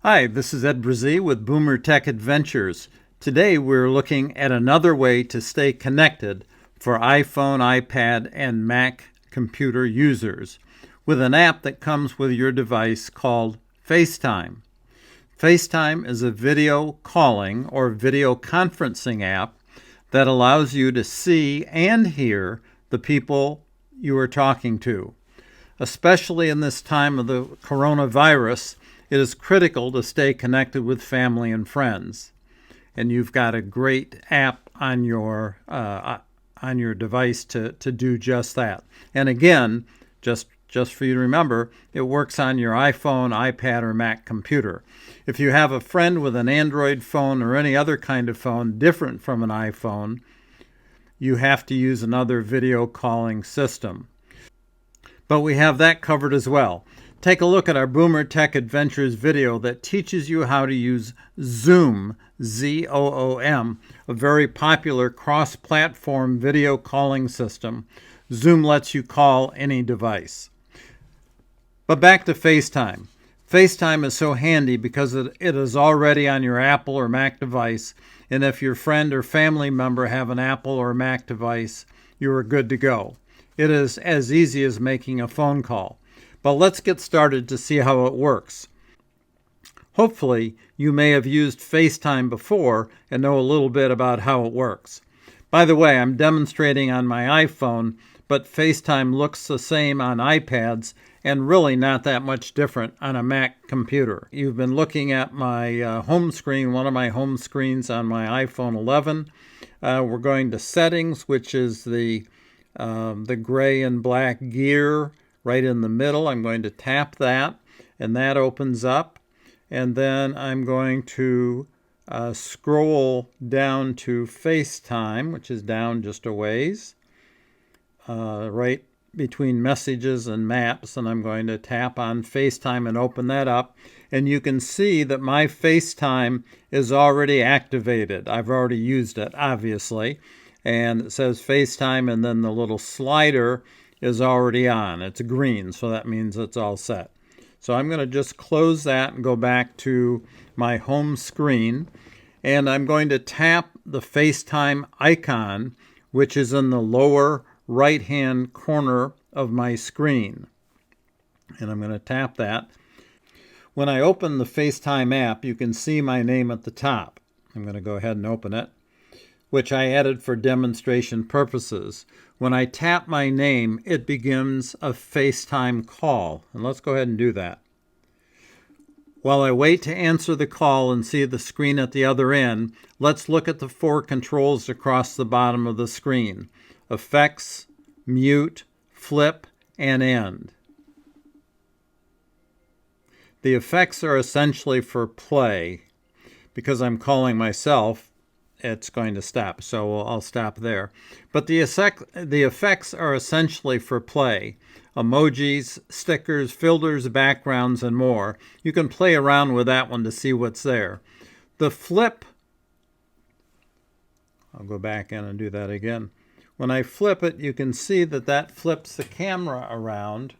Hi, this is Ed Brzee with Boomer Tech Adventures. Today we're looking at another way to stay connected for iPhone, iPad, and Mac computer users with an app that comes with your device called FaceTime. FaceTime is a video calling or video conferencing app that allows you to see and hear the people you are talking to. Especially in this time of the coronavirus, it is critical to stay connected with family and friends. And you've got a great app on your device to do just that. And again, just for you to remember, it works on your iPhone, iPad, or Mac computer. If you have a friend with an Android phone or any other kind of phone different from an iPhone, you have to use another video calling system. But we have that covered as well. Take a look at our Boomer Tech Adventures video that teaches you how to use Zoom, Z-O-O-M, a very popular cross-platform video calling system. Zoom lets you call any device. But back to FaceTime. FaceTime is so handy because it is already on your Apple or Mac device, and if your friend or family member have an Apple or Mac device, you are good to go. It is as easy as making a phone call. But let's get started to see how it works. Hopefully, you may have used FaceTime before and know a little bit about how it works. By the way, I'm demonstrating on my iPhone, but FaceTime looks the same on iPads and really not that much different on a Mac computer. You've been looking at my home screen, one of my home screens on my iPhone 11. We're going to Settings, which is the gray and black gear right in the middle. I'm going to tap that, and that opens up. And then I'm going to scroll down to FaceTime, which is down just a ways, right between Messages and Maps. And I'm going to tap on FaceTime and open that up. And you can see that my FaceTime is already activated. I've already used it, obviously. And it says FaceTime, and then the little slider is already on. It's green, so that means it's all set. So I'm going to just close that and go back to my home screen. And I'm going to tap the FaceTime icon, which is in the lower right-hand corner of my screen. And I'm going to tap that. When I open the FaceTime app, you can see my name at the top. I'm going to go ahead and open it, which I added for demonstration purposes. When I tap my name, it begins a FaceTime call. And let's go ahead and do that. While I wait to answer the call and see the screen at the other end, let's look at the four controls across the bottom of the screen: Effects, Mute, Flip, and End. The effects are essentially for play. Because I'm calling myself, it's going to stop, so I'll stop there. But the effects are essentially for play. Emojis, stickers, filters, backgrounds, and more. You can play around with that one to see what's there. The flip, I'll go back in and do that again. When I flip it, you can see that that flips the camera around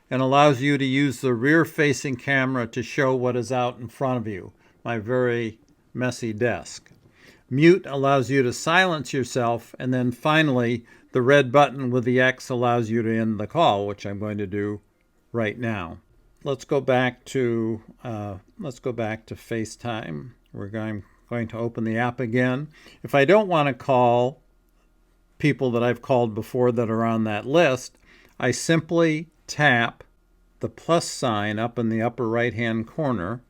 and allows you to use the rear-facing camera to show what is out in front of you. My very messy desk. Mute allows you to silence yourself, and then finally the red button with the X allows you to end the call, which I'm going to do right now. Let's go back to FaceTime. We're going to open the app again. If I don't want to call people that I've called before that are on that list, I simply tap the plus sign up in the upper right-hand corner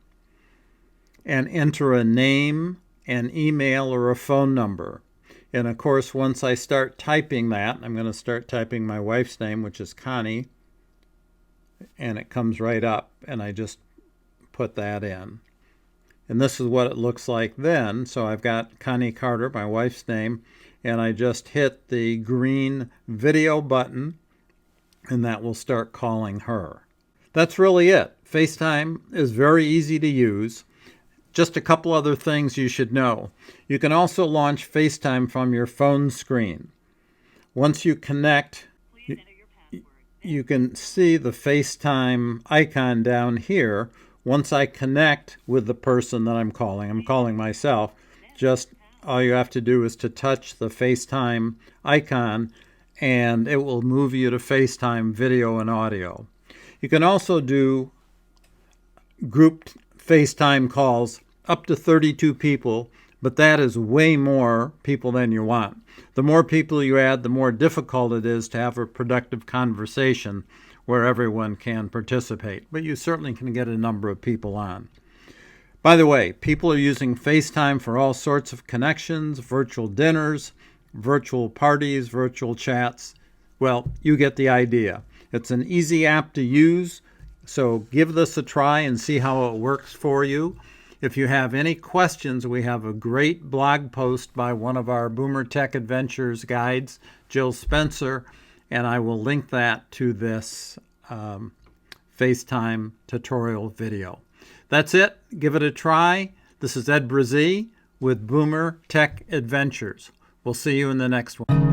and enter a name, an email, or a phone number. And of course, once I start typing that, I'm going to start typing my wife's name, which is Connie, and it comes right up, and I just put that in. And this is what it looks like then. So I've got Connie Carter, my wife's name, and I just hit the green video button, and that will start calling her. That's really it. FaceTime is very easy to use. Just a couple other things you should know. You can also launch FaceTime from your phone screen. Once you connect, you can see the FaceTime icon down here once I connect with the person that I'm calling myself, just all you have to do is to touch the FaceTime icon and it will move you to FaceTime video and audio. You can also do grouped FaceTime calls up to 32 people, but that is way more people than you want. The more people you add, the more difficult it is to have a productive conversation where everyone can participate. But you certainly can get a number of people on. By the way, people are using FaceTime for all sorts of connections, virtual dinners, virtual parties, virtual chats. Well, you get the idea. It's an easy app to use, so give this a try and see how it works for you. If you have any questions, we have a great blog post by one of our Boomer Tech Adventures guides, Jill Spencer, and I will link that to this FaceTime tutorial video. That's it. Give it a try. This is Ed Brazee with Boomer Tech Adventures. We'll see you in the next one.